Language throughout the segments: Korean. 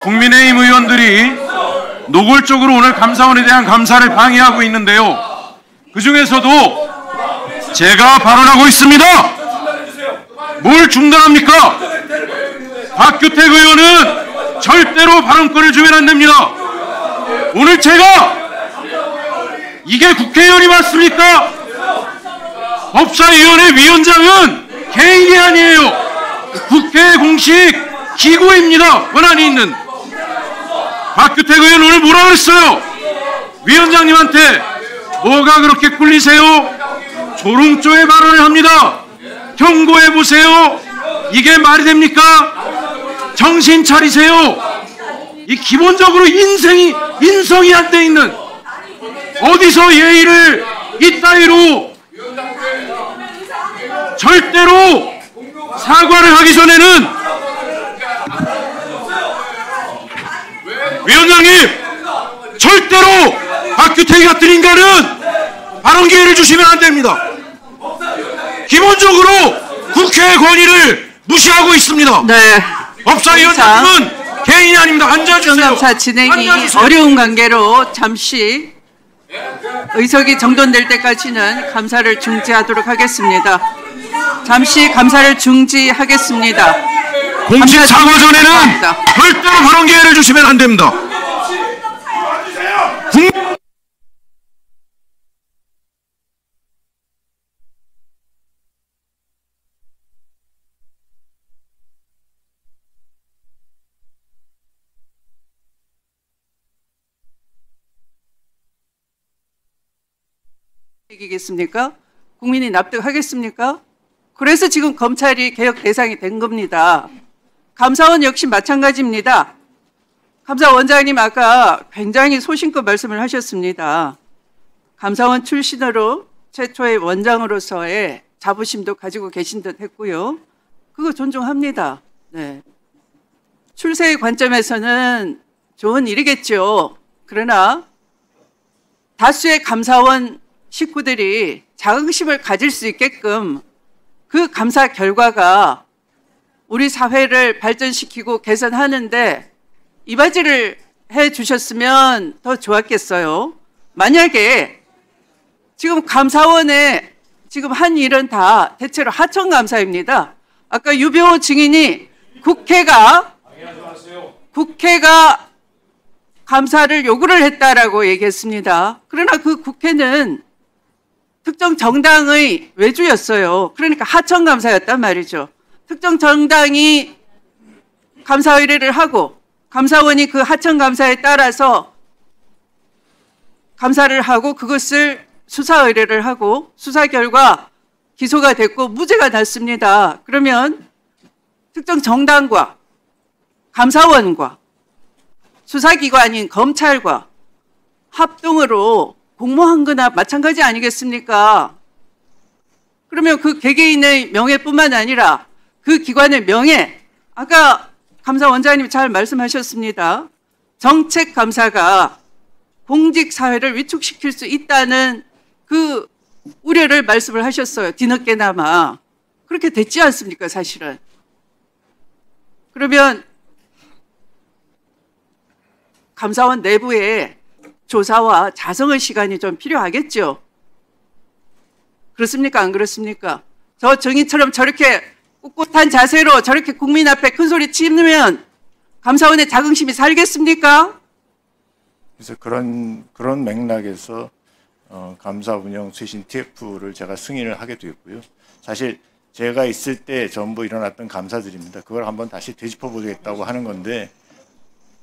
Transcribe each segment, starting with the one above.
국민의힘 의원들이 노골적으로 오늘 감사원에 대한 감사를 방해하고 있는데요. 그중에서도 제가 발언하고 있습니다. 뭘 중단합니까? 박규택 의원은 절대로 발언권을 주면 안 됩니다. 오늘 제가 이게 국회의원이 맞습니까? 법사위원회 위원장은 개인이 아니에요. 국회 공식 기구입니다. 권한이 있는. 박규택 의원 오늘 뭐라 그랬어요? 위원장님한테 뭐가 그렇게 꿀리세요? 조롱조의 발언을 합니다. 경고해보세요. 이게 말이 됩니까? 정신 차리세요. 이 기본적으로 인성이 안 돼 있는, 어디서 예의를 이따위로 절대로 사과를 하기 전에는, 위원장님 절대로 박규택 같은 인간은 발언 기회를 주시면 안 됩니다. 기본적으로 국회의 권위를 무시하고 있습니다. 네. 법사위원장님은 개인이 아닙니다. 앉아주세요. 국정감사 진행이 앉아주세요. 어려운 관계로 잠시 의석이 정돈될 때까지는 감사를 중지하도록 하겠습니다. 잠시 감사를 중지하겠습니다. 공식 사과 전에는 절대로 발언 기회를 주시면 안 됩니다. 얘기겠습니까? 국민이 납득하겠습니까? 그래서 지금 검찰이 개혁 대상이 된 겁니다. 감사원 역시 마찬가지입니다. 감사원장님 아까 굉장히 소신껏 말씀을 하셨습니다. 감사원 출신으로 최초의 원장으로서의 자부심도 가지고 계신 듯 했고요. 그거 존중합니다. 네. 출세의 관점에서는 좋은 일이겠죠. 그러나 다수의 감사원 식구들이 자긍심을 가질 수 있게끔 그 감사 결과가 우리 사회를 발전시키고 개선하는데 이바지를 해 주셨으면 더 좋았겠어요. 만약에 지금 감사원에 지금 한 일은 다 대체로 하청감사입니다. 아까 유병호 증인이 국회가 감사를 요구를 했다라고 얘기했습니다. 그러나 그 국회는 특정 정당의 외주였어요. 그러니까 하청감사였단 말이죠. 특정 정당이 감사 의뢰를 하고 감사원이 그 하청감사에 따라서 감사를 하고 그것을 수사 의뢰를 하고 수사 결과 기소가 됐고 무죄가 났습니다. 그러면 특정 정당과 감사원과 수사기관인 검찰과 합동으로 공모한 거나 마찬가지 아니겠습니까? 그러면 그 개개인의 명예뿐만 아니라 그 기관의 명예, 아까 감사원장님 잘 말씀하셨습니다. 정책감사가 공직사회를 위축시킬 수 있다는 그 우려를 말씀을 하셨어요. 뒤늦게나마. 그렇게 됐지 않습니까, 사실은. 그러면 감사원 내부에 조사와 자성의 시간이 좀 필요하겠죠. 그렇습니까? 안 그렇습니까? 저 정의처럼 저렇게 꿋꿋한 자세로 저렇게 국민 앞에 큰 소리 치면 감사원의 자긍심이 살겠습니까? 그래서 그런 맥락에서 감사 운영推신 TF를 제가 승인을 하게 되었고요. 사실 제가 있을 때 전부 일어났던 감사들입니다. 그걸 한번 다시 되짚어 보겠다고 하는 건데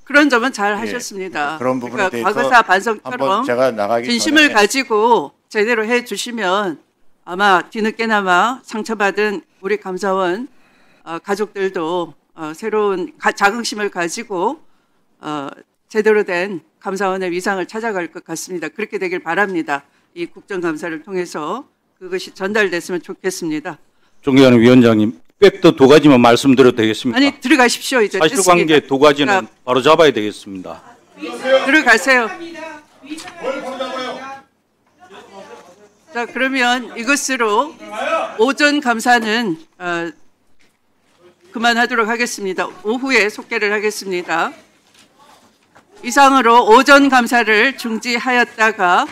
그런 점은 잘 하셨습니다. 그런 부분에 그러니까 대해서 과거사 반성처럼 제가 나가기 진심을 전에 가지고 제대로 해주시면 아마 뒤늦게나마 상처받은 우리 감사원 가족들도 새로운 자긍심을 가지고 제대로 된 감사원의 위상을 찾아갈 것 같습니다. 그렇게 되길 바랍니다. 이 국정감사를 통해서 그것이 전달됐으면 좋겠습니다. 존경하는 위원장님, 팩트 두 가지만 말씀드려도 되겠습니까? 아니 들어가십시오. 이제 사실관계 됐습니다. 두 가지는 바로 잡아야 되겠습니다. 들어가세요. 자, 그러면 이것으로 오전 감사는 그만하도록 하겠습니다. 오후에 속개를 하겠습니다. 이상으로 오전 감사를 중지하였다가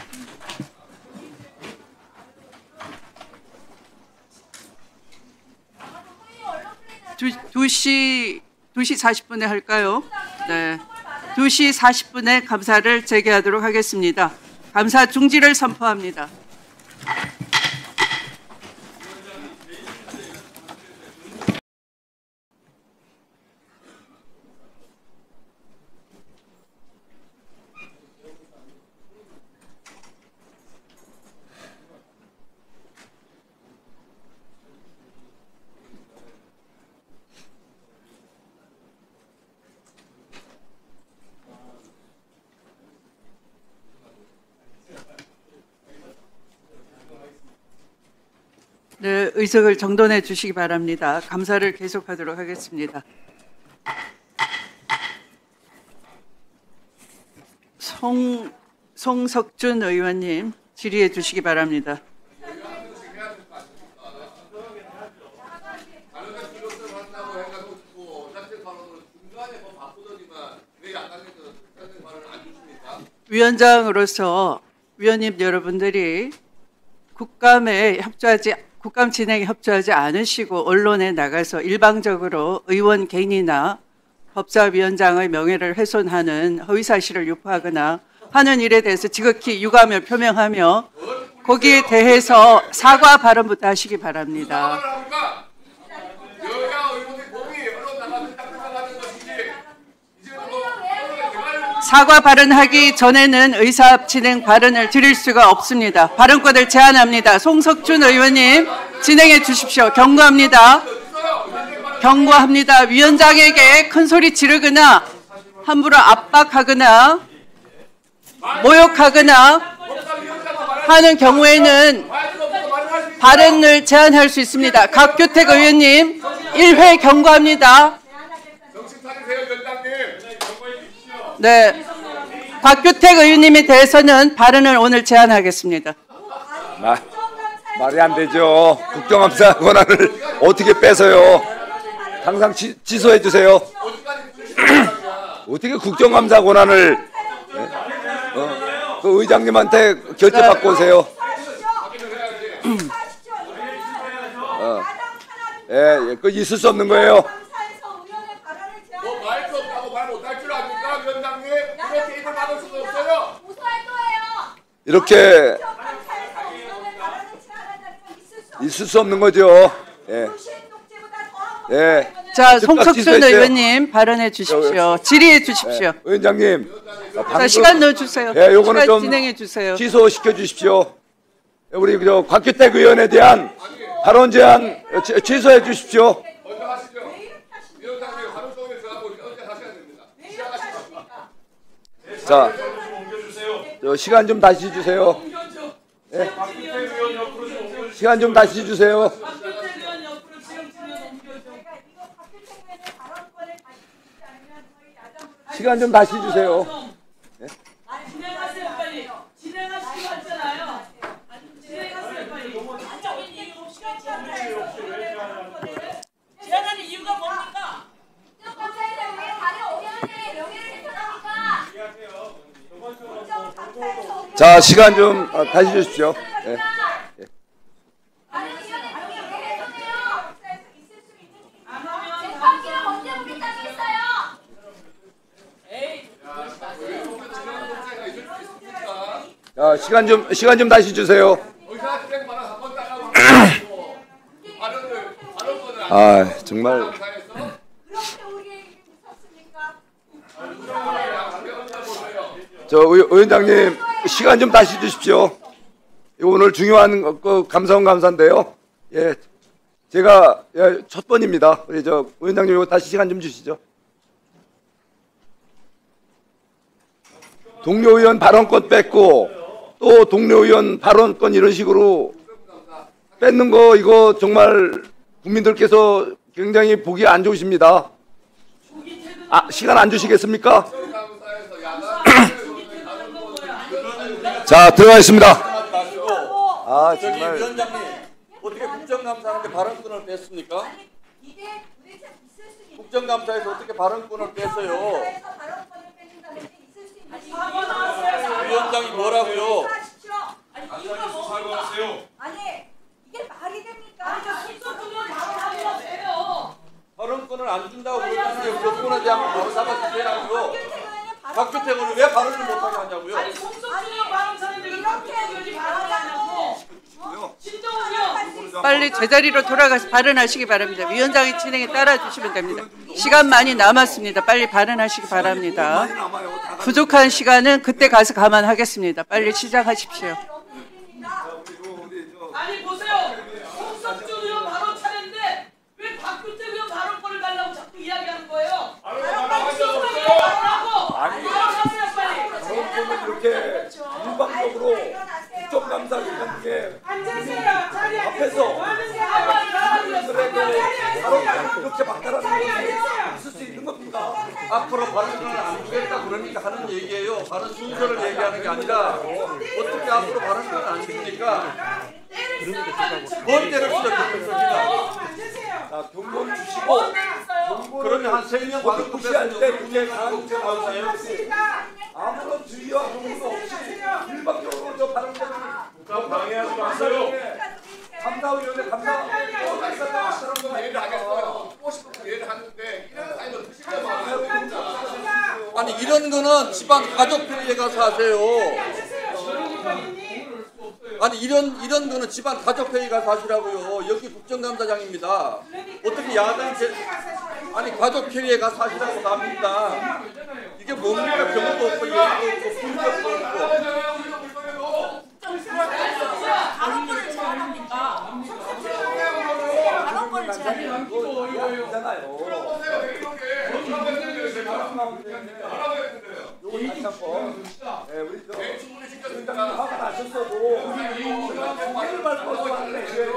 2시 40분에 할까요? 네. 2시 40분에 감사를 재개하도록 하겠습니다. 감사 중지를 선포합니다. 네, 의석을 정돈해 주시기 바랍니다. 감사를 계속하도록 하겠습니다. 송석준 의원님 질의해 주시기 바랍니다. 위원장으로서 위원님 여러분들이 국감 진행에 협조하지 않으시고 언론에 나가서 일방적으로 의원 개인이나 법사위원장의 명예를 훼손하는 허위사실을 유포하거나 하는 일에 대해서 지극히 유감을 표명하며 거기에 대해서 사과 발언부터 하시기 바랍니다. 사과 발언하기 전에는 의사 진행 발언을 드릴 수가 없습니다. 발언권을 제한합니다. 송석준 의원님 진행해 주십시오. 경고합니다. 경고합니다. 위원장에게 큰 소리 지르거나 함부로 압박하거나 모욕하거나 하는 경우에는 발언을 제한할 수 있습니다. 각규택 의원님 1회 경고합니다. 네, 곽규택 의원님에 대해서는 발언을 오늘 제한하겠습니다. 말이 안 되죠. 국정감사 권한을 어떻게 뺏어요? 당장 취소해 주세요. 어떻게 국정감사 권한을 그 의장님한테 결재받고 오세요. 그 있을 수 없는 거예요. 이렇게 있을 수 없는 거죠. 예. 예. 자, 송석준 의원님 발언해 주십시오. 질의해 주십시오. 위원장님. 자, 시간 넣어주세요. 예, 요거는 시간 좀 진행해 주세요. 취소시켜 주십시오. 우리 저 곽규택 의원에 대한 발언 제한 취소해 주십시오. 자, 시간 좀 다시 주세요. 네. 시간 좀 다시 주세요. 시간 좀 다시 주세요. 네. 진행하세요 빨리. 진행하시기로 했잖아요. 진행하세요 빨리. 제한하는 이유가 뭡니까? 자, 시간 좀 다시 주십시오. 네. 네. 자, 시간 좀 다시 주세요. 아, 정말. 저 의원장님 시간 좀 다시 주십시오. 오늘 중요한 감사원 감사인데요. 예, 제가 첫 번입니다. 우리 저 의원장님 이거 다시 시간 좀 주시죠. 동료 의원 발언권 뺏고 또 동료 의원 발언권 이런 식으로 뺏는 거 이거 정말 국민들께서 굉장히 보기 안 좋으십니다. 시간 안 주시겠습니까? 자, 들어가겠습니다. 아, 정말. 위원장님, 어떻게 국정감사하는데 발언권을 뺐습니까? 국정감사에서 어떻게 발언권을 뺐어요? 뭐라고요? 아니 이유가 뭡니까? 아니 이게 말이 됩니까? 아니 저 속속들은 바로 하려고 발언권을 안 준다고 그러잖아요. 그 부분에 대한 바로 잡아주세요고요. 박규태 의원은 왜 발언을 못하게 하냐고요? 아니 속속들은 발언 차는데 왜 박규태 의원이 발언을 하냐고. 신동훈 의원. 빨리 제자리로 돌아가서 발언하시기 바랍니다. 위원장의 진행에 따라 주시면 됩니다. 시간 많이 남았습니다. 빨리 발언하시기 바랍니다. 부족한 시간은 그때 가서 감안하겠습니다. 빨리 시작하십시오. 아니 보세요. 송석준 의원 발언 차례인데 왜 박규태 의원 발언권을 달라고 자꾸 이야기하는 거예요? 발언하고 발언하세요 빨리. 저는 이렇게 일방적으로 국정감사위원회 앞에서 이렇게 박탈하는 게 있을 수 있는 겁니까? 앞으로 발언권을 안 주겠다 그러니까 하는 얘기예요. 발언 순서를 얘기하는 게 아니라 어떻게 앞으로 발언권을 안 줍니까? 뭔 때를 쓰셨습니까? 자, 경고를 주시고 그러면 한 3명 발언권 무시할 때 뺐으면 그게 국회 나오세요? 아무런 주의와 경고도 없이 일방적으로 저 발언권을 방해하지 마세요. 감사위원회 아니 이런 거는 집안 가족회의에 가서 하세요. 아니 이런 거는 집안 가족회의 가서 하시라고요. 여기 국정감사장입니다. 어떻게 야당이 아니 가족회의에 가서 하시라고 합니다. 이게 뭡니까? 경우도 없고 예의도 없고 분석도 없고. 발언권을 제한합니까? 발언권을 제한해요. 있잖아요. 요거 다시 한번 우리 저 위원장님 화가 나셨어도 오늘 발표도 안 해요.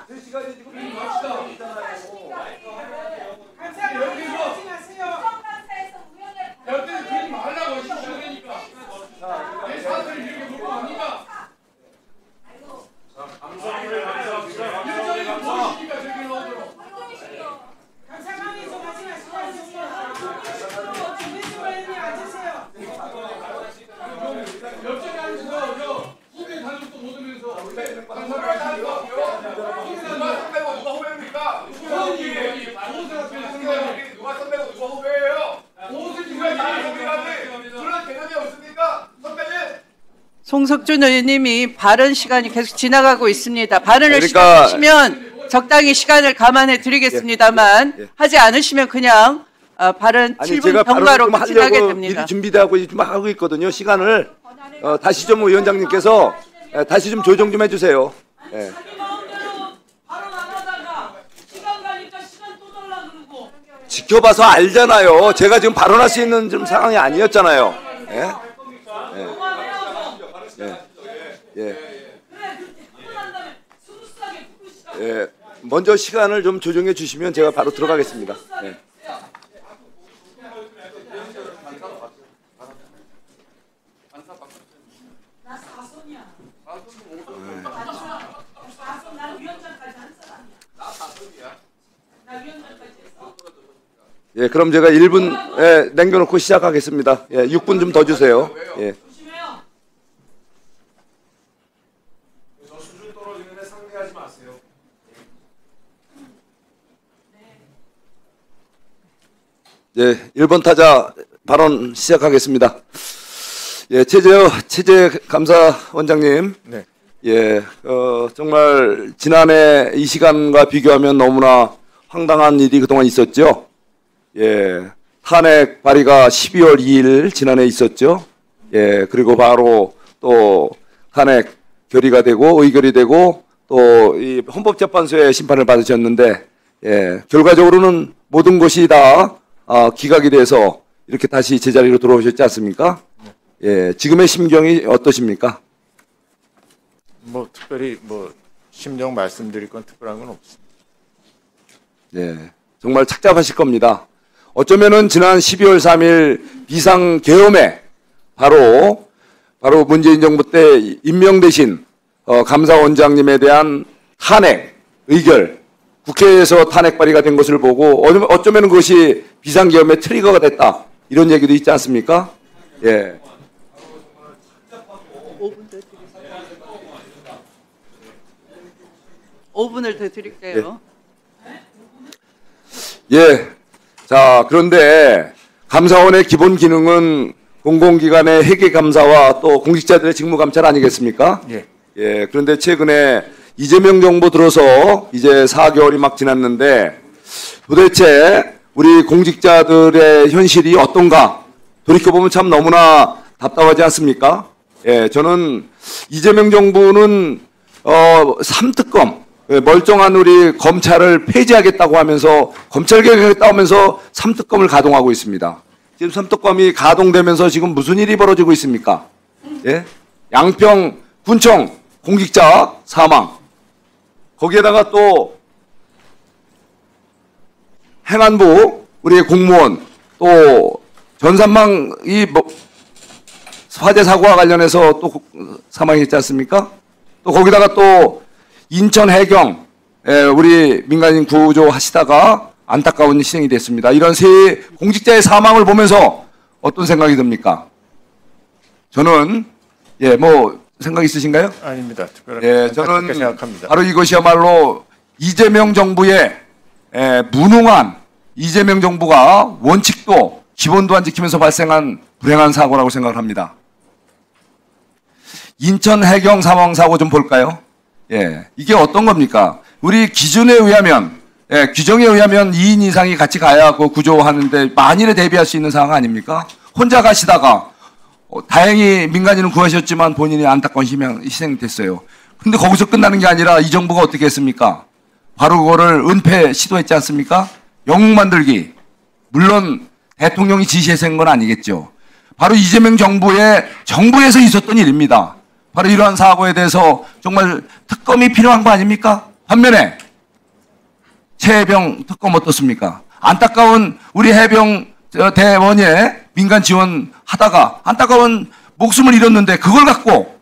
제 시간이 지금 송석준 의원님이 발언 시간이 계속 지나가고 있습니다. 발언을 그러니까- 시작하시면 적당히 시간을 감안해 드리겠습니다만 예. 하지 않으시면 그냥 발언 아니 7분 제가 경과로 발언 좀 끝나게 하려고 됩니다. 미리 준비하고 좀 하고 있거든요. 시간을 다시 좀 위원장님께서 다시 좀 조정 좀 해주세요. 예. 자기 마음대로 발언 안 하다가 시간 가니까 시간 또 달라 그러고. 지켜봐서 알잖아요. 제가 지금 발언할 수 있는 좀 상황이 아니었잖아요. 예? 예. 하고 난 다음에 스무스하게 부르시라고. 예. 먼저 시간을 좀 조정해 주시면 제가 바로 들어가겠습니다. 예. 나 사선이야. 사선 난 위원장까지 한 사람이야. 나 사선이야. 나 위원장까지 했어. 예, 그럼 제가 1분 남겨놓고 시작하겠습니다. 예, 6분 좀 더 주세요. 예. 조심해요. 저 수준 떨어지는데 상대하지 마세요. 예, 1번 타자 발언 시작하겠습니다. 예, 최재 감사원장님. 네. 예, 정말 지난해 이 시간과 비교하면 너무나 황당한 일이 그동안 있었죠. 예, 탄핵 발의가 12월 2일 지난해 있었죠. 예, 그리고 바로 또 탄핵 결의가 되고 의결이 되고 또 이 헌법재판소의 심판을 받으셨는데, 예, 결과적으로는 모든 것이 다 기각이 돼서 이렇게 다시 제자리로 돌아오셨지 않습니까? 예, 지금의 심경이 어떠십니까? 뭐 특별히 뭐 심정 말씀드릴 건 특별한 건 없습니다. 예, 정말 착잡하실 겁니다. 어쩌면은 지난 12월 3일 비상계엄에 바로 문재인 정부 때 임명되신 감사원장님에 대한 탄핵 의결, 국회에서 탄핵 발의가 된 것을 보고 어쩌면 그것이 비상계엄의 트리거가 됐다. 이런 얘기도 있지 않습니까? 예. 5분을 더 드릴게요. 예. 자, 그런데 감사원의 기본 기능은 공공기관의 회계감사와 또 공직자들의 직무감찰 아니겠습니까? 예. 예. 그런데 최근에 이재명 정부 들어서 이제 4개월이 막 지났는데 도대체 우리 공직자들의 현실이 어떤가? 돌이켜보면 참 너무나 답답하지 않습니까? 예. 저는 이재명 정부는 3특검, 멀쩡한 우리 검찰을 폐지하겠다고 하면서 검찰 개혁하겠다고 하면서 3특검을 가동하고 있습니다. 지금 3특검이 가동되면서 지금 무슨 일이 벌어지고 있습니까? 예? 양평 군청 공직자 사망. 거기에다가 또 행안부 우리 공무원 또 전산망 이 화재 사고와 관련해서 또 사망했지 않습니까? 또 거기다가 또 인천 해경 우리 민간인 구조 하시다가 안타까운 희생이 됐습니다. 이런 세 공직자의 사망을 보면서 어떤 생각이 듭니까? 저는 뭐 생각 있으신가요? 아닙니다. 특별하게 예, 저는 그렇게 생각합니다. 바로 이것이야말로 이재명 정부의 무능한 이재명 정부가 원칙도 기본도 안 지키면서 발생한 불행한 사고라고 생각을 합니다. 인천 해경 사망 사고 좀 볼까요? 예, 이게 어떤 겁니까? 우리 기준에 의하면, 규정에 의하면 2인 이상이 같이 가야 하고 구조하는데 만일에 대비할 수 있는 상황 아닙니까? 혼자 가시다가 다행히 민간인은 구하셨지만 본인이 안타까운 희생됐어요. 근데 거기서 끝나는 게 아니라 이 정부가 어떻게 했습니까? 바로 그거를 은폐 시도했지 않습니까? 영웅 만들기. 물론 대통령이 지시해서 한 건 아니겠죠. 바로 이재명 정부에서 있었던 일입니다. 바로 이러한 사고에 대해서 정말 특검이 필요한 거 아닙니까? 반면에 최해병 특검 어떻습니까? 안타까운 우리 해병 대원에 민간 지원하다가 안타까운 목숨을 잃었는데 그걸 갖고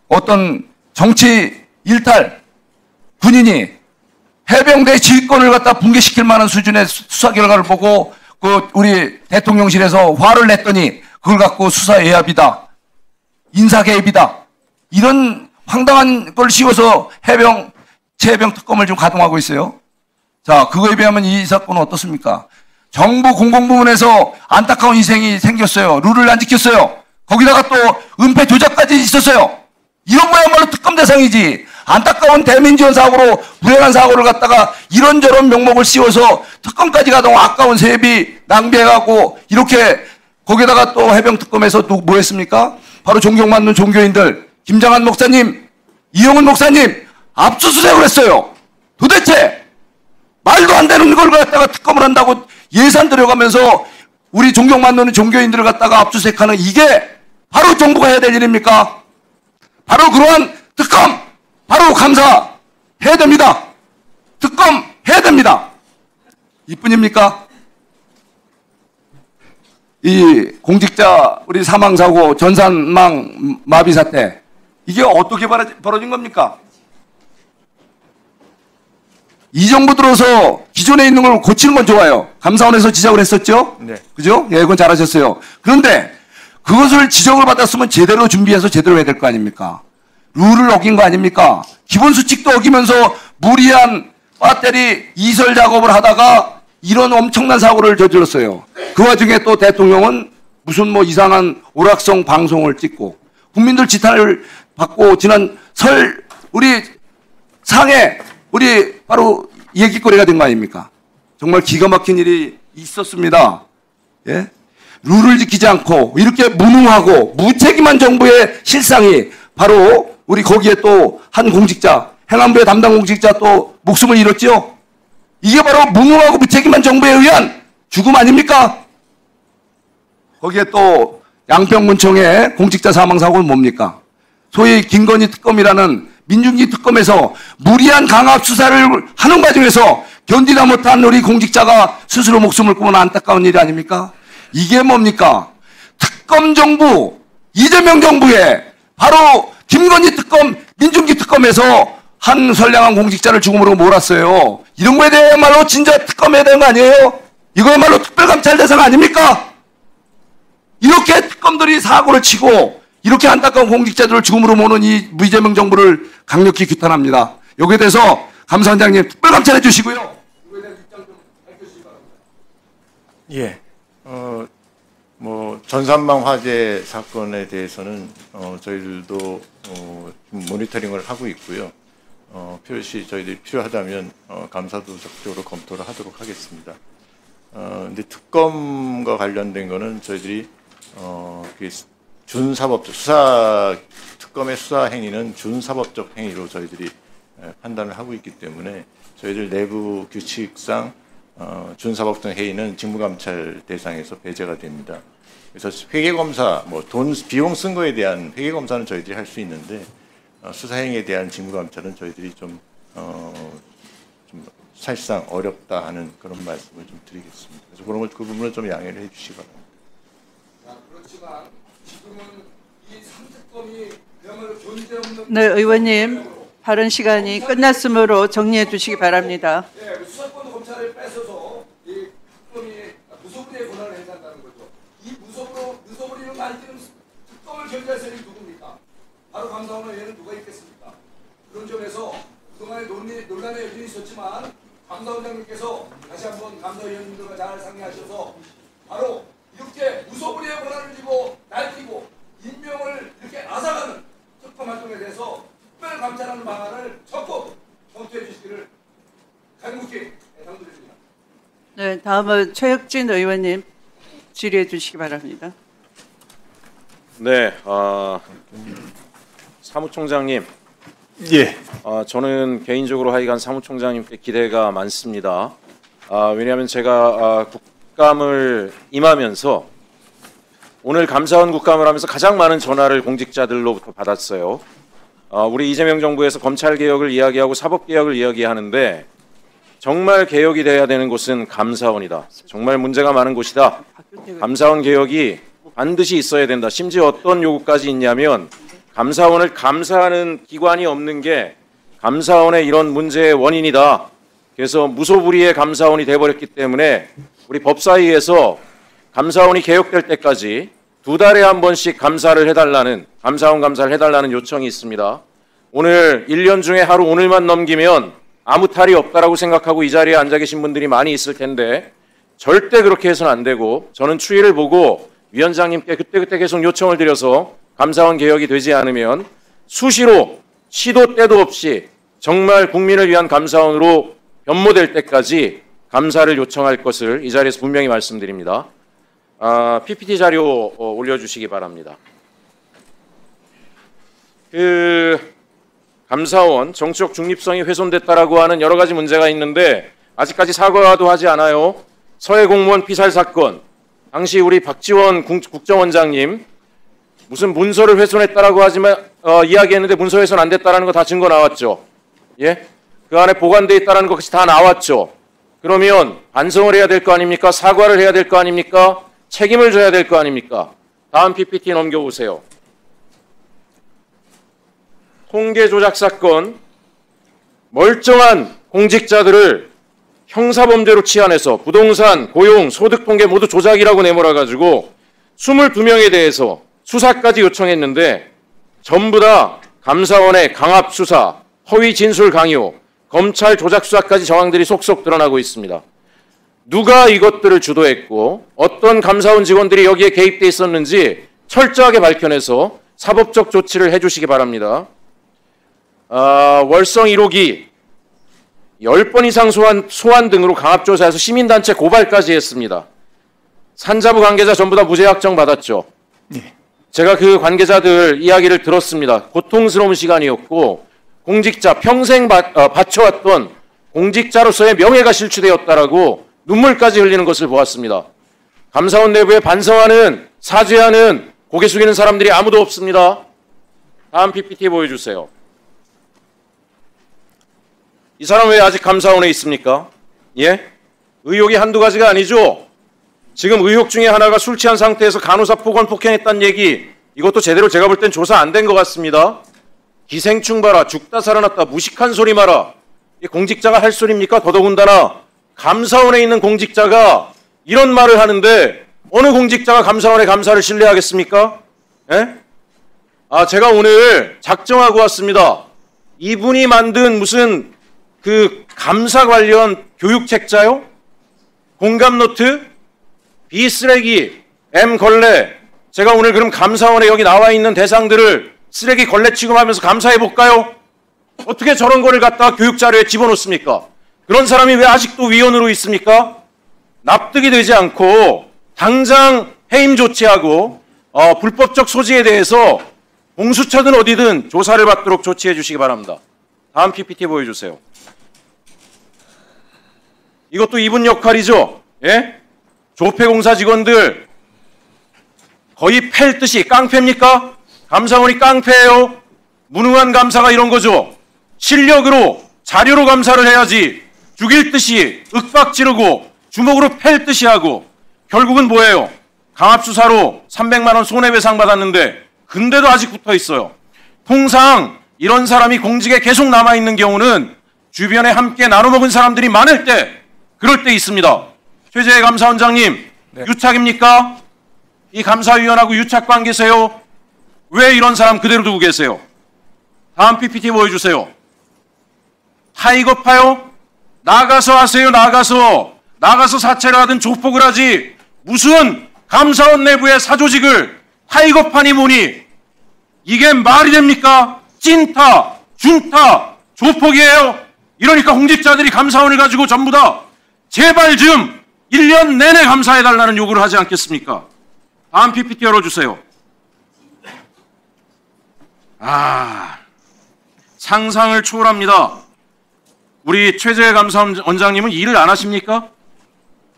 어떤 정치 일탈 군인이 해병대 지휘권을 갖다 붕괴시킬 만한 수준의 수사 결과를 보고 그 우리 대통령실에서 화를 냈더니 그걸 갖고 수사 외압이다. 인사 개입이다. 이런 황당한 걸 씌워서 최해병 특검을 좀 가동하고 있어요. 자, 그거에 비하면 이 사건은 어떻습니까? 정부 공공부문에서 안타까운 희생이 생겼어요. 룰을 안 지켰어요. 거기다가 또 은폐 조작까지 있었어요. 이런 거야말로 특검 대상이지. 안타까운 대민지원 사고로 불행한 사고를 갖다가 이런저런 명목을 씌워서 특검까지 가동 아까운 세비 낭비해갖고 이렇게 거기다가 또 해병 특검에서 또 뭐 했습니까? 바로 존경받는 종교인들 김장한 목사님, 이용훈 목사님 압수수색을 했어요. 도대체 말도 안 되는 걸 갖다가 특검을 한다고 예산 들여가면서 우리 존경받는 종교인들을 갖다가 압수수색하는 이게 바로 정부가 해야 될 일입니까? 바로 그러한 특검, 바로 감사 해야 됩니다. 특검 해야 됩니다. 이뿐입니까? 이 공직자 우리 사망사고 전산망 마비 사태 이게 어떻게 벌어진 겁니까? 이 정부 들어서 기존에 있는 걸 고치는 건 좋아요. 감사원에서 지적을 했었죠? 네. 그죠? 예, 그건 잘하셨어요. 그런데 그것을 지적을 받았으면 제대로 준비해서 제대로 해야 될 거 아닙니까? 룰을 어긴 거 아닙니까? 기본 수칙도 어기면서 무리한 배터리 이설 작업을 하다가 이런 엄청난 사고를 저질렀어요. 그 와중에 또 대통령은 무슨 뭐 이상한 오락성 방송을 찍고 국민들 지탄을 받고 지난 설 우리 상해 우리 바로 얘기거리가 된 거 아닙니까? 정말 기가 막힌 일이 있었습니다. 예? 룰을 지키지 않고 이렇게 무능하고 무책임한 정부의 실상이 바로 우리 거기에 또 한 공직자, 행안부의 담당 공직자 또 목숨을 잃었죠? 이게 바로 무능하고 무책임한 정부에 의한 죽음 아닙니까? 거기에 또 양평군청의 공직자 사망사고는 뭡니까? 소위 김건희 특검이라는 민중기 특검에서 무리한 강압 수사를 하는 과정에서 견디다 못한 우리 공직자가 스스로 목숨을 끊은 안타까운 일이 아닙니까? 이게 뭡니까? 특검 정부, 이재명 정부의 바로 김건희 특검, 민중기 특검에서 한 선량한 공직자를 죽음으로 몰았어요. 이런 거에 대해야말로 진짜 특검해야 되는 거 아니에요? 이거야말로 특별감찰 대상 아닙니까? 이렇게 특검들이 사고를 치고 이렇게 안타까운 공직자들을 죽음으로 모는 이 이재명 정부를 강력히 규탄합니다. 여기에 대해서 감사원장님 특별감찰해 주시고요. 이거에 대한 입장 좀 밝혀주시기 바랍니다. 예. 전산망 화재 사건에 대해서는 저희들도 좀 모니터링을 하고 있고요. 필요시 저희들이 필요하다면 감사도 적극적으로 검토를 하도록 하겠습니다. 근데 특검과 관련된 거는 저희들이 준사법적 특검의 수사 행위는 준사법적 행위로 저희들이 판단을 하고 있기 때문에 저희들 내부 규칙상 준사법적 행위는 직무감찰 대상에서 배제가 됩니다. 그래서 회계검사, 비용 쓴 거에 대한 회계검사는 저희들이 할 수 있는데 수사행위에 대한 직무감찰은 저희들이 좀 사실상 어렵다 하는 그런 말씀을 좀 드리겠습니다. 그래서 그 부분을 좀 양해를 해주시기 바랍니다. 그렇지만 지금은 이 3특검이 그야말로 존재 없는 네, 의원님 발언 시간이 끝났으므로 정리해 주시기 바랍니다. 예, 수사권 검찰을 뺏어서 이 특검이 무소불위의 권한을 행사한다는 거죠. 이 무소불위를 만드는 특검을 견제할 사람이 누굽니까? 바로 감사원 외에는 누가 있겠습니까? 그런 점에서 그동안의 논란의 여전히 있었지만 감사원장님께서 다시 한번 감사위원님들과 잘 상의하셔서 바로 이렇게 무소불위의 권한을 쥐고 날뛰고 인명을 이렇게 앗아가는 특검 활동에 대해서 특별 감찰하는 방안을 적극 검토해 주시기를 간곡히 당부드립니다. 네, 다음은 최혁진 의원님 질의해 주시기 바랍니다. 네, 사무총장님. 예. 저는 개인적으로 하여간 사무총장님께 기대가 많습니다. 왜냐하면 제가 국감을 임하면서 오늘 감사원 국감을 하면서 가장 많은 전화를 공직자들로부터 받았어요. 우리 이재명 정부에서 검찰 개혁을 이야기하고 사법 개혁을 이야기하는데 정말 개혁이 돼야 되는 곳은 감사원이다. 정말 문제가 많은 곳이다. 감사원 개혁이 반드시 있어야 된다. 심지어 어떤 요구까지 있냐면 감사원을 감사하는 기관이 없는 게 감사원의 이런 문제의 원인이다. 그래서 무소불위의 감사원이 돼버렸기 때문에 우리 법사위에서 감사원이 개혁될 때까지 2달에 한 번씩 감사를 해달라는, 감사원 감사를 해달라는 요청이 있습니다. 오늘 1년 중에 하루 오늘만 넘기면 아무 탈이 없다라고 생각하고 이 자리에 앉아 계신 분들이 많이 있을 텐데 절대 그렇게 해서는 안 되고, 저는 추이를 보고 위원장님께 그때 계속 요청을 드려서 감사원 개혁이 되지 않으면 수시로 시도 때도 없이 정말 국민을 위한 감사원으로 변모될 때까지 감사를 요청할 것을 이 자리에서 분명히 말씀드립니다. PPT 자료 올려주시기 바랍니다. 감사원 정치적 중립성이 훼손됐다라고 하는 여러 가지 문제가 있는데 아직까지 사과도 하지 않아요. 서해 공무원 피살 사건, 당시 우리 박지원 국정원장님 무슨 문서를 훼손했다라고 하지만 이야기했는데 문서 훼손 안 됐다라는 거 다 증거 나왔죠. 예? 그 안에 보관돼 있다라는 것이 다 나왔죠. 그러면 반성을 해야 될 거 아닙니까? 사과를 해야 될 거 아닙니까? 책임을 져야 될 거 아닙니까? 다음 PPT 넘겨보세요. 통계 조작 사건, 멀쩡한 공직자들을 형사범죄로 치환해서 부동산, 고용, 소득 통계 모두 조작이라고 내몰아가지고 22명에 대해서 수사까지 요청했는데 전부 다 감사원의 강압 수사, 허위 진술 강요, 검찰 조작 수사까지 정황들이 속속 드러나고 있습니다. 누가 이것들을 주도했고 어떤 감사원 직원들이 여기에 개입돼 있었는지 철저하게 밝혀내서 사법적 조치를 해주시기 바랍니다. 월성 1호기 10번 이상 소환 등으로 강압조사해서 시민단체 고발까지 했습니다. 산자부 관계자 전부 다 무죄 확정 받았죠. 네. 제가 그 관계자들 이야기를 들었습니다. 고통스러운 시간이었고 공직자, 평생 바쳐왔던 공직자로서의 명예가 실추되었다라고 눈물까지 흘리는 것을 보았습니다. 감사원 내부에 반성하는, 사죄하는, 고개 숙이는 사람들이 아무도 없습니다. 다음 PPT 보여주세요. 이 사람 왜 아직 감사원에 있습니까? 예? 의혹이 한두 가지가 아니죠? 지금 의혹 중에 하나가 술 취한 상태에서 간호사 폭언 폭행했다는 얘기, 이것도 제대로 제가 볼 땐 조사 안 된 것 같습니다. 기생충 봐라, 죽다 살아났다, 무식한 소리 마라. 이 공직자가 할 소리입니까? 더더군다나 감사원에 있는 공직자가 이런 말을 하는데 어느 공직자가 감사원의 감사를 신뢰하겠습니까? 예? 제가 오늘 작정하고 왔습니다. 이분이 만든 무슨 그 감사 관련 교육 책자요? 공감 노트? 비쓰레기, M 걸레. 제가 오늘 그럼 감사원에 여기 나와 있는 대상들을 쓰레기 걸레 취급하면서 감사해 볼까요? 어떻게 저런 거를 갖다 교육 자료에 집어넣습니까? 그런 사람이 왜 아직도 위원으로 있습니까? 납득이 되지 않고 당장 해임 조치하고 불법적 소지에 대해서 공수처든 어디든 조사를 받도록 조치해 주시기 바랍니다. 다음 PPT 보여주세요. 이것도 이분 역할이죠. 예? 조폐공사 직원들 거의 팰 듯이 깡패입니까? 감사원이 깡패예요. 무능한 감사가 이런 거죠. 실력으로 자료로 감사를 해야지 죽일 듯이 윽박 지르고 주먹으로 팰 듯이 하고 결국은 뭐예요? 강압수사로 300만 원 손해배상 받았는데 근데도 아직 붙어 있어요. 통상 이런 사람이 공직에 계속 남아있는 경우는 주변에 함께 나눠먹은 사람들이 많을 때 그럴 때 있습니다. 최재해 감사원장님, 네. 유착입니까? 이 감사위원하고 유착 관계세요? 왜 이런 사람 그대로 두고 계세요? 다음 PPT 보여주세요. 타이거파요? 나가서 하세요. 나가서 사채를 하든 조폭을 하지 무슨 감사원 내부의 사조직을 타이거파니 뭐니 이게 말이 됩니까? 찐타, 준타, 조폭이에요. 이러니까 공직자들이 감사원을 가지고 전부 다 제발 좀 1년 내내 감사해달라는 요구를 하지 않겠습니까? 다음 PPT 열어주세요. 상상을 초월합니다. 우리 최재해 감사원장님은 일을 안 하십니까?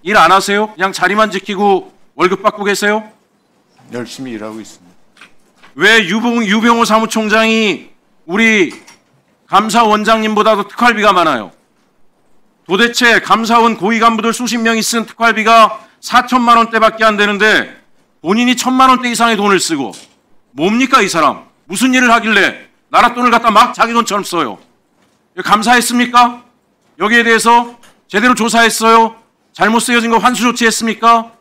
일 안 하세요? 그냥 자리만 지키고 월급 받고 계세요? 열심히 일하고 있습니다. 왜 유병호 사무총장이 우리 감사원장님보다도 특활비가 많아요? 도대체 감사원 고위 간부들 수십 명이 쓴 특활비가 4천만 원대밖에 안 되는데 본인이 1,000만 원대 이상의 돈을 쓰고 뭡니까 이 사람? 무슨 일을 하길래 나라 돈을 갖다 막 자기 돈처럼 써요? 감사했습니까? 여기에 대해서 제대로 조사했어요? 잘못 쓰여진 거 환수 조치했습니까?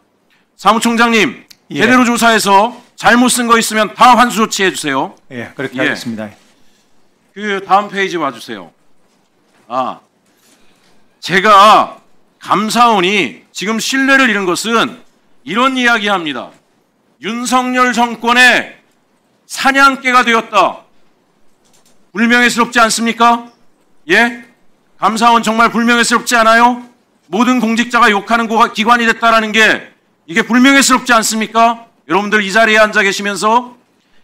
사무총장님, 예. 제대로 조사해서 잘못 쓴 거 있으면 다 환수 조치해 주세요. 예, 그렇게 예. 하겠습니다. 그 다음 페이지 와주세요. 제가 감사원이 지금 신뢰를 잃은 것은 이런 이야기합니다. 윤석열 정권의 사냥개가 되었다. 불명예스럽지 않습니까? 예? 감사원 정말 불명예스럽지 않아요? 모든 공직자가 욕하는 기관이 됐다라는 게 이게 불명예스럽지 않습니까? 여러분들 이 자리에 앉아 계시면서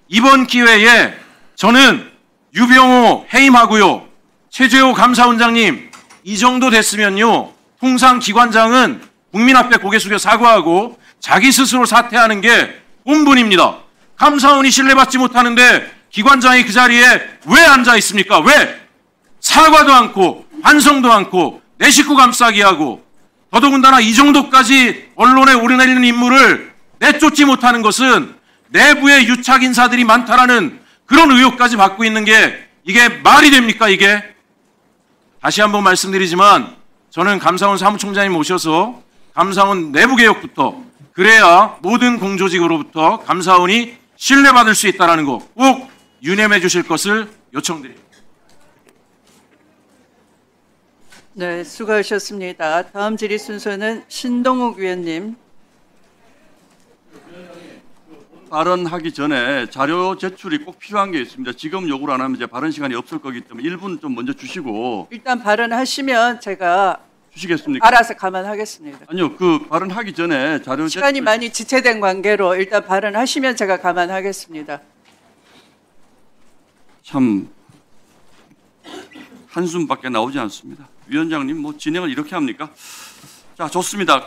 이번 기회에 저는 유병호 해임하고요. 최재호 감사원장님 이 정도 됐으면요. 통상 기관장은 국민 앞에 고개 숙여 사과하고 자기 스스로 사퇴하는 게 본분입니다. 감사원이 신뢰받지 못하는데 기관장이 그 자리에 왜 앉아 있습니까? 왜? 사과도 않고 반성도 않고 내 식구 감싸기 하고 더더군다나 이 정도까지 언론에 오르내리는 인물을 내쫓지 못하는 것은 내부에 유착 인사들이 많다라는 그런 의혹까지 받고 있는 게 이게 말이 됩니까 이게? 다시 한번 말씀드리지만 저는 감사원 사무총장님 모셔서 감사원 내부 개혁부터 그래야 모든 공조직으로부터 감사원이 신뢰받을 수 있다는 거 꼭 유념해 주실 것을 요청드립니다. 네, 수고하셨습니다. 다음 질의 순서는 신동욱 위원님. 발언하기 전에 자료 제출이 꼭 필요한 게 있습니다. 지금 요구를 안 하면 이제 발언 시간이 없을 거기 때문에 1분 좀 먼저 주시고. 일단 발언하시면 제가 주시겠습니까? 알아서 감안하겠습니다. 아니요, 그 발언하기 전에 자료 시간이 제출. 많이 지체된 관계로 일단 발언하시면 제가 감안하겠습니다. 참 한숨밖에 나오지 않습니다. 위원장님 뭐 진행을 이렇게 합니까? 자, 좋습니다.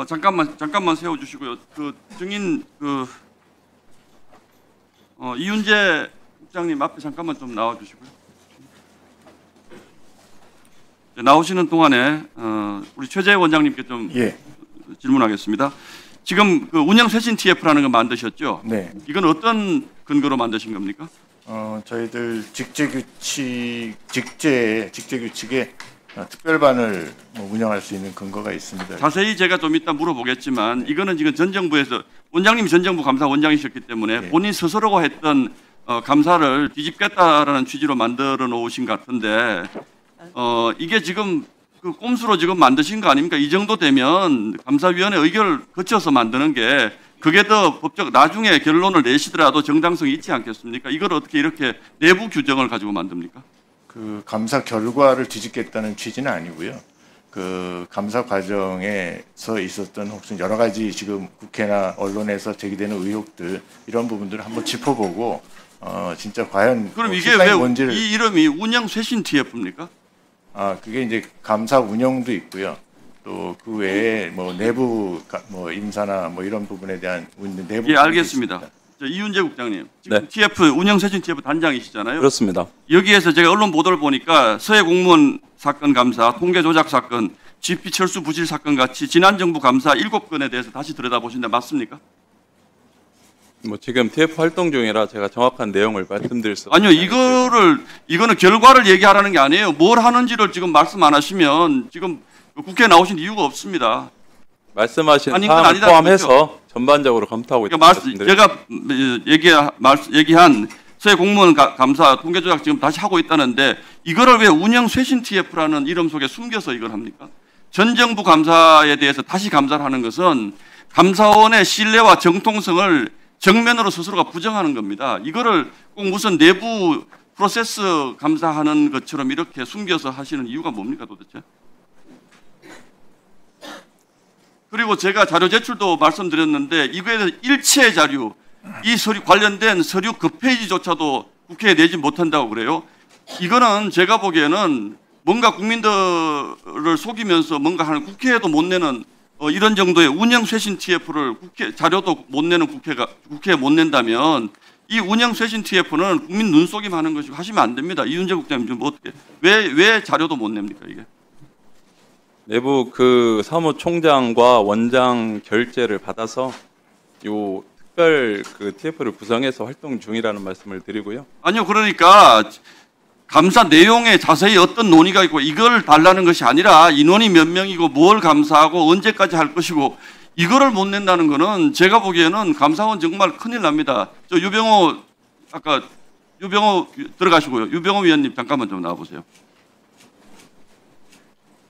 잠깐만 세워 주시고요. 그 증인 이윤재 국장님 앞에 잠깐만 좀 나와 주시고요. 나오시는 동안에 우리 최재해 원장님께 좀 예. 질문하겠습니다. 지금 그 운영 쇄신 TF라는 거 만드셨죠? 네. 이건 어떤 근거로 만드신 겁니까? 저희들 직제규칙에 특별반을 운영할 수 있는 근거가 있습니다. 자세히 제가 좀 이따 물어보겠지만 이거는 지금 전 정부에서 원장님이 전 정부 감사 원장이셨기 때문에 네. 본인 스스로가 했던 감사를 뒤집겠다라는 취지로 만들어 놓으신 것 같은데 이게 지금 그 꼼수로 지금 만드신 거 아닙니까? 이 정도 되면 감사위원회 의결을 거쳐서 만드는 게 그게 더 법적 나중에 결론을 내시더라도 정당성이 있지 않겠습니까? 이걸 어떻게 이렇게 내부 규정을 가지고 만듭니까? 그 감사 결과를 뒤집겠다는 취지는 아니고요. 그 감사 과정에서 있었던 혹시 여러 가지 지금 국회나 언론에서 제기되는 의혹들 이런 부분들을 한번 짚어보고 진짜 과연 그럼 이게 실상이 왜 뭔지를 이 이름이 운영 쇄신 TF입니까? 그게 이제 감사 운영도 있고요. 또 그 외에 뭐 내부 인사나 뭐 이런 부분에 대한 내부 예, 알겠습니다. 이윤재 국장님, 지금 네. TF 운영쇄신 TF 단장이시잖아요. 그렇습니다. 여기에서 제가 언론 보도를 보니까 서해 공무원 사건 감사, 통계 조작 사건, GP 철수 부실 사건 같이 지난 정부 감사 7건에 대해서 다시 들여다보신다 맞습니까? 뭐 지금 TF 활동 중이라 제가 정확한 내용을 말씀드릴 수 아니요, 이거는 결과를 얘기하라는 게 아니에요. 뭘 하는지를 지금 말씀 안 하시면 지금 국회에 나오신 이유가 없습니다. 말씀하신 아니, 이건 사항을 아니다는 포함해서 전반적으로 검토하고 있다는 그러니까 제가 얘기한 서해 공무원 감사 통계 조작 지금 다시 하고 있다는데 이거를 왜 운영 쇄신 TF라는 이름 속에 숨겨서 이걸 합니까? 전 정부 감사에 대해서 다시 감사를 하는 것은 감사원의 신뢰와 정통성을 정면으로 스스로가 부정하는 겁니다. 이거를 꼭 무슨 내부 프로세스 감사하는 것처럼 이렇게 숨겨서 하시는 이유가 뭡니까 도대체? 그리고 제가 자료 제출도 말씀드렸는데 이거에 대해서 일체 자료, 이 서류 관련된 서류 그 페이지조차도 국회에 내지 못한다고 그래요. 이거는 제가 보기에는 뭔가 국민들을 속이면서 뭔가 하는 국회에도 못 내는 이런 정도의 운영 쇄신 TF를 자료도 못 내는 국회에 못 낸다면 이 운영 쇄신 TF는 국민 눈속임 하는 것이고 하시면 안 됩니다. 이윤재 국장님 좀 어떻게 왜 자료도 못 냅니까 이게? 내부 그 사무총장과 원장 결재를 받아서 요 특별 그 TF를 구성해서 활동 중이라는 말씀을 드리고요. 아니요, 그러니까 감사 내용에 자세히 어떤 논의가 있고 이걸 달라는 것이 아니라 인원이 몇 명이고 뭘 감사하고 언제까지 할 것이고 이거를 못 낸다는 거는 제가 보기에는 감사원 정말 큰일 납니다. 저 유병호 들어가시고요. 유병호 위원님 잠깐만 좀 나와보세요.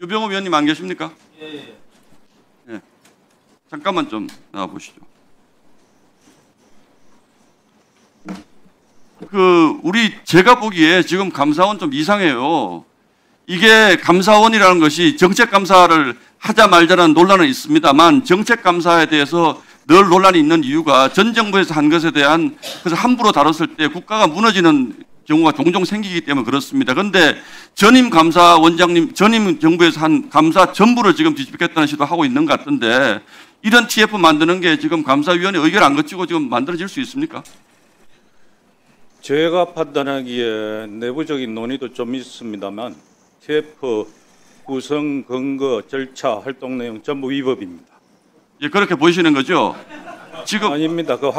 유병호 위원님 안 계십니까? 예. 잠깐만 좀 나와보시죠. 제가 보기에 지금 감사원 좀 이상해요. 이게 감사원이라는 것이 정책감사를 하자 말자라는 논란은 있습니다만 정책감사에 대해서 늘 논란이 있는 이유가 전 정부에서 한 것에 대한 그래서 함부로 다뤘을 때 국가가 무너지는 경우가 종종 생기기 때문에 그렇습니다. 그런데 전임 정부에서 한 감사 전부를 지금 뒤집겠다는 시도 하고 있는 것 같은데 이런 TF 만드는 게 지금 감사위원회 의결 안 거치고 지금 만들어질 수 있습니까? 제가 판단하기에 내부적인 논의도 좀 있습니다만 TF 구성 근거 절차 활동 내용 전부 위법입니다. 예, 그렇게 보이시는 거죠? 지금 아닙니다. 그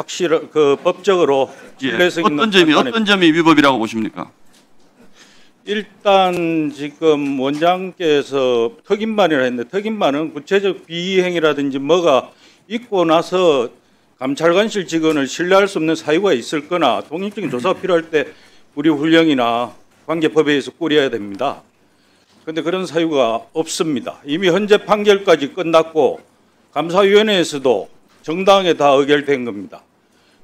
법적으로 신뢰성 있는 어떤 점이 위법이라고 보십니까? 일단 지금 원장께서 특임반이라 했는데 특임반은 구체적 비행이라든지 뭐가 있고 나서 감찰관실 직원을 신뢰할 수 없는 사유가 있을 거나 독립적인 조사가 필요할 때 우리 훈령이나 관계법에 의해서 꾸려야 됩니다. 그런데 그런 사유가 없습니다. 이미 현재 판결까지 끝났고 감사위원회에서도 정당하게 다 의결된 겁니다.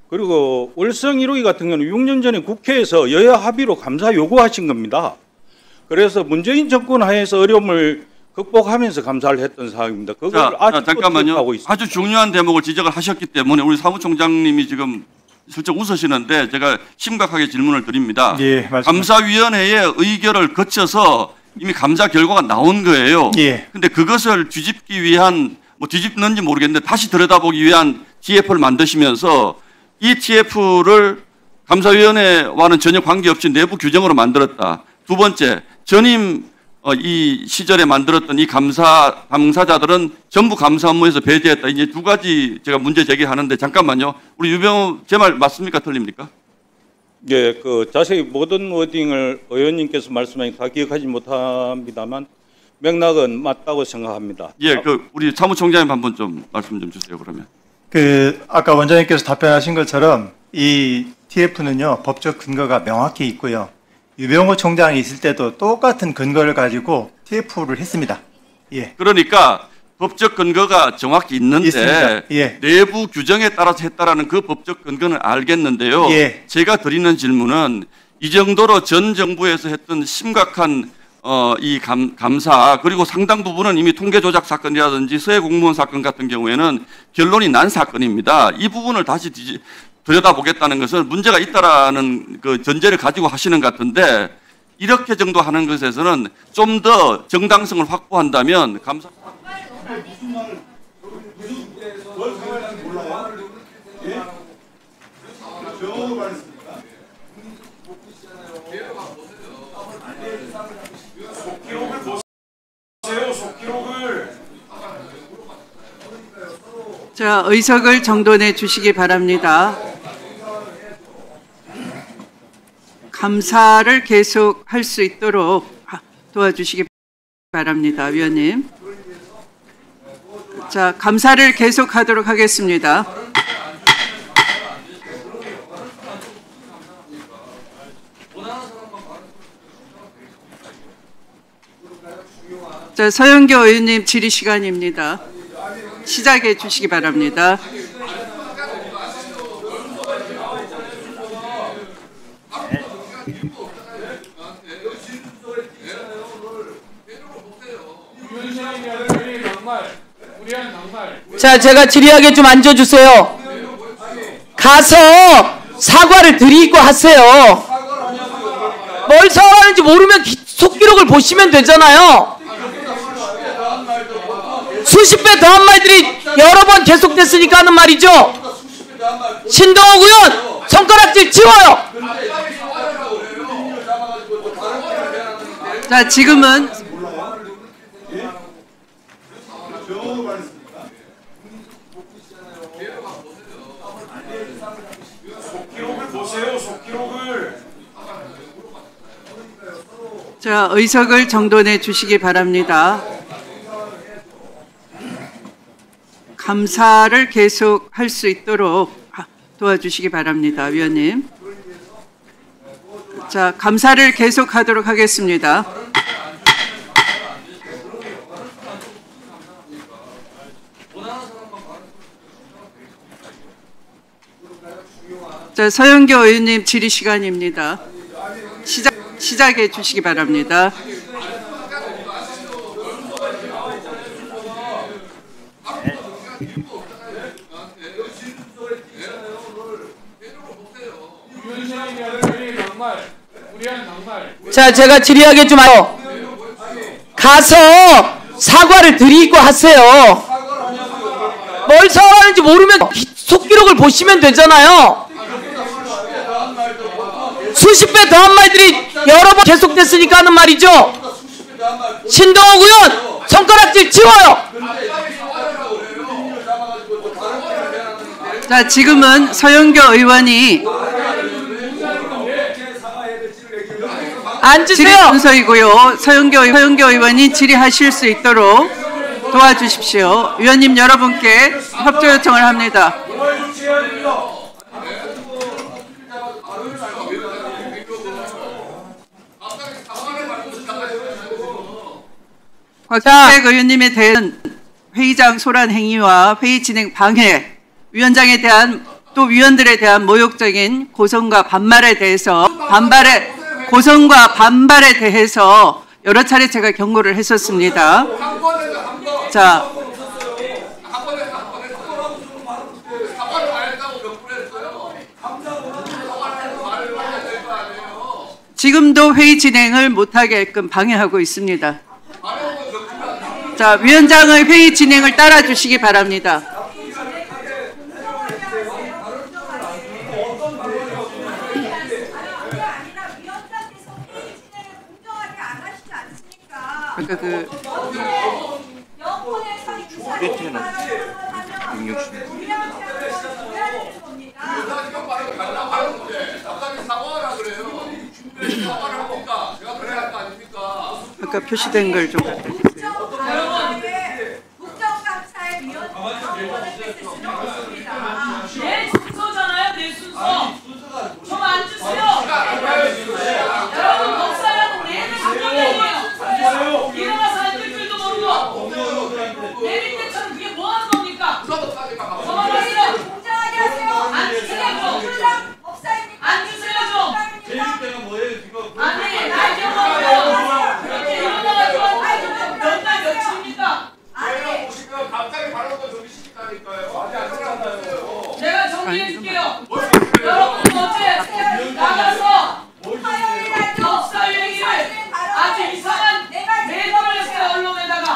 그리고 월성 1호기 같은 경우는 6년 전에 국회에서 여야 합의로 감사 요구하신 겁니다. 그래서 문재인 정권 하에서 어려움을 극복하면서 감사를 했던 사항입니다. 그걸 잠깐만요. 하고 있습니다. 아주 중요한 대목을 지적을 하셨기 때문에 우리 사무총장님이 지금 슬쩍 웃으시는데 제가 심각하게 질문을 드립니다. 예, 감사위원회의 의결을 거쳐서 이미 감사 결과가 나온 거예요. 예. 근데 그것을 뒤집기 위한 뒤집는지 모르겠는데 다시 들여다보기 위한 TF를 만드시면서 이 TF를 감사위원회와는 전혀 관계없이 내부 규정으로 만들었다. 두 번째, 전임 이 시절에 만들었던 이 당사자들은 전부 감사 업무에서 배제했다. 이제 두 가지 제가 문제 제기하는데 잠깐만요. 우리 유병호 제 말 맞습니까? 틀립니까? 예, 그 자세히 모든 워딩을 의원님께서 말씀하신 다 기억하지 못합니다만 맥락은 맞다고 생각합니다. 예, 그 우리 사무총장님 한번 좀 말씀 좀 주세요. 그러면. 그 아까 원장님께서 답변하신 것처럼 이 TF는요 법적 근거가 명확히 있고요. 유병호 총장이 있을 때도 똑같은 근거를 가지고 TF를 했습니다. 예. 그러니까 법적 근거가 정확히 있는데 있습니다. 예. 내부 규정에 따라서 했다라는 그 법적 근거는 알겠는데요. 예. 제가 드리는 질문은 이 정도로 전 정부에서 했던 심각한 이 감사 그리고 상당 부분은 이미 통계 조작 사건이라든지 서해 공무원 사건 같은 경우에는 결론이 난 사건입니다. 이 부분을 다시 들여다보겠다는 것은 문제가 있다라는 그 전제를 가지고 하시는 것 같은데 이렇게 정도 하는 것에서는 좀 더 정당성을 확보한다면 감사. 자, 의석을 정돈해 주시기 바랍니다. 감사를 계속할 수 있도록 도와주시기 바랍니다, 위원님. 자, 감사를 계속하도록 하겠습니다. 자, 서영교 의원님 질의 시간입니다. 시작해 주시기 바랍니다. 자, 제가 질의하게 좀 앉아주세요. 가서 사과를 드리고 하세요. 뭘 사과하는지 모르면 속기록을 보시면 되잖아요. 수십 배 더한 말들이 여러 번 계속됐으니까 하는 말이죠. 신동욱 의원 손가락질 치워요. 자, 지금은 자, 의석을 정돈해 주시기 바랍니다. 감사를 계속 할 수 있도록 도와주시기 바랍니다, 위원님. 자, 감사를 계속하도록 하겠습니다. 자, 서영교 의원님 질의 시간입니다. 시작해 주시기 바랍니다. 자, 제가 질의하게 좀 하요. 가서 사과를 드리고 하세요. 뭘 사과하는지 모르면 속기록을 보시면 되잖아요. 수십 배 더한 말들이 여러 번 계속됐으니까 하는 말이죠. 신동욱 의원 손가락질 치워요. 자, 지금은 서영교 의원이 앉으세요. 질의 순서이고요. 서영교 의원이 질의하실 수 있도록 도와주십시오. 위원님 여러분께 협조 요청을 합니다. 곽택 의원님에 대한 회의장 소란 행위와 회의 진행 방해, 위원장에 대한 또 위원들에 대한 모욕적인 고성과 반말에 대해서 여러 차례 제가 경고를 했었습니다. 자, 지금도 회의 진행을 못하게끔 방해하고 있습니다. 자, 위원장의 회의 진행을 따라주시기 바랍니다. 그러니까 아까 표시된 걸 좀 갖다 주세요. 국정감사의 위원 보내드릴 수는 없습니다. 내 순서잖아요, 내 순서. 좀 앉으세요. 여러분, 법사라고 내는 감정이 아니에요. 일어나서 앉을 줄도 모르고. 내 밑에처럼 그게 뭐 하는 겁니까? 그만하세요. 공정하게 하세요. 앉으세요, 좀. 법사입니까? 앉으세요, 좀. 제 때가 뭐예요 지금? 아니, 날 기억하고요. 그렇게 일어나가지고 몇날 며칠입니까? 갑자기 발언도 정리시키다니까요. 아니 안 그러나요? 내가 정리해줄게요. 여러분 어제 나가서 법사 얘기를 아주 이상한 매도를 했어요. 언론에다가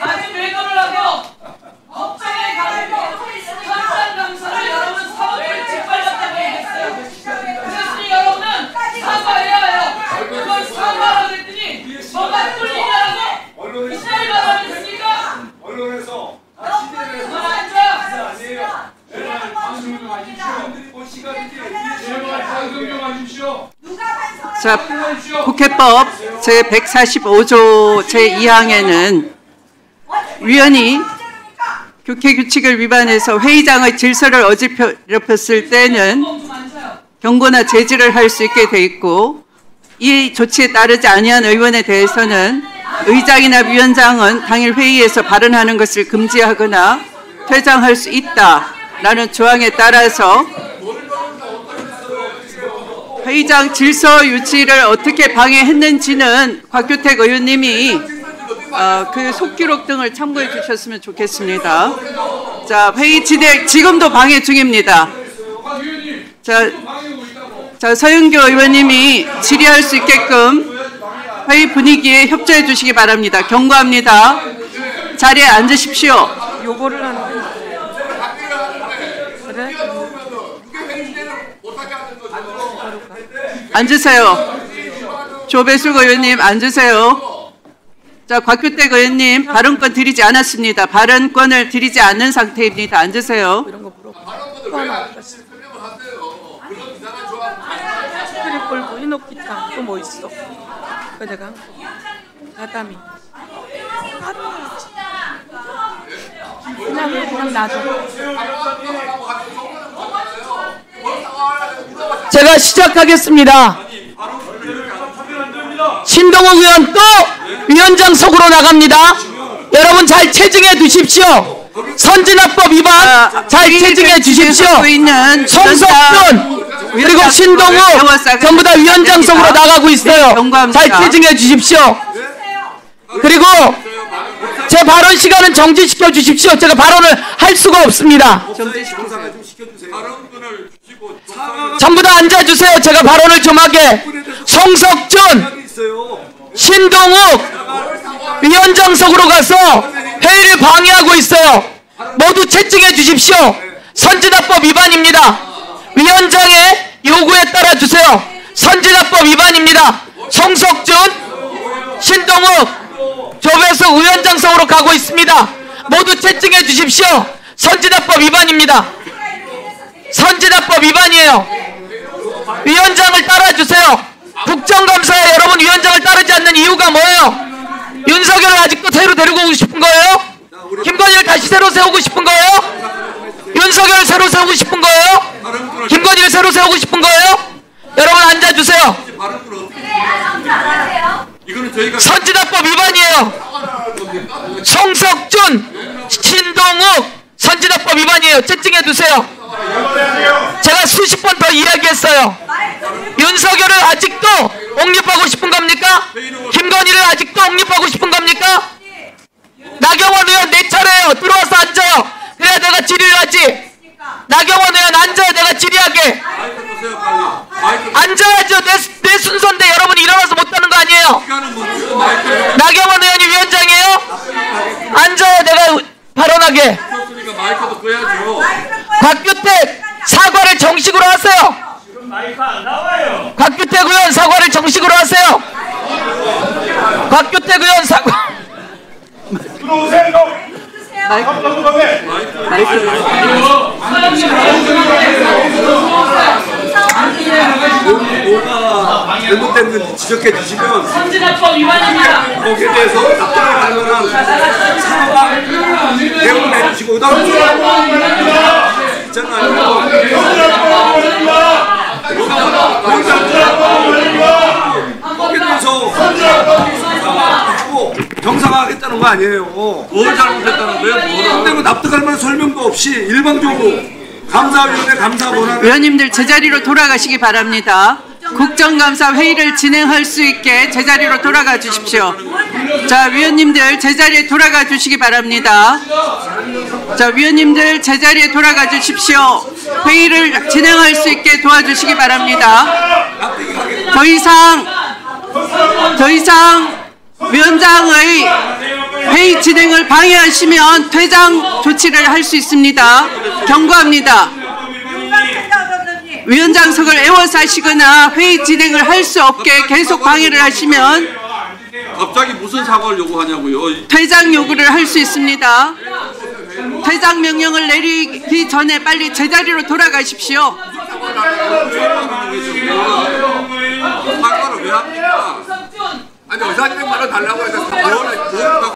아주 매도를 하고 법정에 가고 현장 감사를 여러분 사법부에 짓밟았다고 얘기했어요. 그랬으니 여러분은 사과해야 해요. 그걸 사과하라고 했더니 뭐가 뚫리냐고 이사를 말하면 됩니까? 언론에서 그건 앉아. 아니에요. 방송 좀 하십시오. 본 시간인지 제발 방송 좀 하십시오. 자, 국회법 제145조 제2항에는 위원이 국회 규칙을 위반해서 회의장의 질서를 어지럽혔을 때는 경고나 제지를 할 수 있게 돼 있고, 이 조치에 따르지 아니한 의원에 대해서는 의장이나 위원장은 당일 회의에서 발언하는 것을 금지하거나 퇴장할 수 있다라는 조항에 따라서 회의장 질서 유지를 어떻게 방해했는지는 곽규택 의원님이 그 속기록 등을 참고해 주셨으면 좋겠습니다. 자, 회의 진행 지금도 방해 중입니다. 자, 서영교 의원님이 질의할 수 있게끔 회의 분위기에 협조해 주시기 바랍니다. 경고합니다. 자리에 앉으십시오. 요거를 하는 그래? 앉으세요. 조배숙 의원님 앉으세요. 자, 곽규택 의원님 발언권 드리지 않았습니다. 발언권을 드리지 않는 상태입니다. 앉으세요. 이런 거 물어봐. 트리플 이노키탕 또 뭐 있어? 그 내가 가다미. 그냥 놔둬. 제가 시작하겠습니다. 신동욱 의원 또 위원장석으로 나갑니다. 여러분 잘 체증해 두십시오. 선진화법 위반 잘 체증해 주십시오. 송석준 그리고 신동욱 전부 다 위원장석으로 나가고 있어요. 잘 체증해 주십시오. 그리고 제 발언 시간은 정지시켜 주십시오. 제가 발언을 할 수가 없습니다. 전부 다 앉아주세요. 제가 발언을 좀 하게. 송석준, 신동욱 위원장석으로 가서 회의를 방해하고 있어요. 모두 채증해 주십시오. 선진화법 위반입니다. 위원장의 요구에 따라 주세요. 선진화법 위반입니다. 송석준, 신동욱, 조배숙 위원장석으로 가고 있습니다. 모두 채증해 주십시오. 선진화법 위반입니다. 선진화법 위반이에요. 위원장을 따라주세요. 국정감사에 여러분 위원장을 따르지 않는 이유가 뭐예요? 윤석열을 아직도 새로 데리고 오고 싶은 거예요? 김건희를 다시 새로 세우고 싶은 거예요? 윤석열을 새로 세우고 싶은 거예요? 김건희를 새로 세우고 싶은 거예요? 여러분 앉아주세요. 선진화법 위반이에요. 송석준, 신동욱 선진화법 위반이에요. 채증해 두세요. 제가 수십 번 더 이야기했어요. 윤석열을 아직도 옹립하고 싶은 겁니까? 김건희를 아직도 옹립하고 싶은 겁니까? 나경원 의원 내 차례예요. 들어와서 앉아요. 그래야 내가 질의를 하지. 나경원 의원 앉아요. 내가 질의하게. 앉아야죠. 내 순서인데 여러분이 일어나서 못하는 거 아니에요? 나경원 의원이 위원장이에요? 앉아요. 내가 발언하게. 곽규택 사과를 정식으로 하세요. 곽규택 의원 사과를 정식으로 하세요. 곽규택 의원 사과. 뭐가 잘못된 건지 지적해 주시면 선진화법 위반입니다. 거기에 대해서 납득할 만한 사과 대응을 해주시고 그다음 있잖아요. 거기에 대해서 경상하겠다는 거 아니에요. 뭘 잘못했다는 거예요? 근데 뭐 납득할 만한 설명도 없이 일방적으로 감사위원회 감사 권한을 위원님들 제자리로 돌아가시기 바랍니다. 국정감사 회의를 진행할 수 있게 제자리로 돌아가 주십시오. 자, 위원님들 제자리에 돌아가 주시기 바랍니다. 자, 위원님들 제자리에 돌아가 주십시오. 회의를 진행할 수 있게 도와주시기 바랍니다. 더 이상 위원장의 회의 진행을 방해하시면 퇴장 조치를 할 수 있습니다. 경고합니다. 위원장석을 애워싸시거나 회의 진행을 할 수 없게 계속 방해를 하시면 갑자기 무슨 사과를 요구하냐고요? 퇴장 요구를 할 수 있습니다. 퇴장 명령을 내리기 전에 빨리 제자리로 돌아가십시오. 사과를 왜 합니까? 아니 의사진행 말을 달라고 해서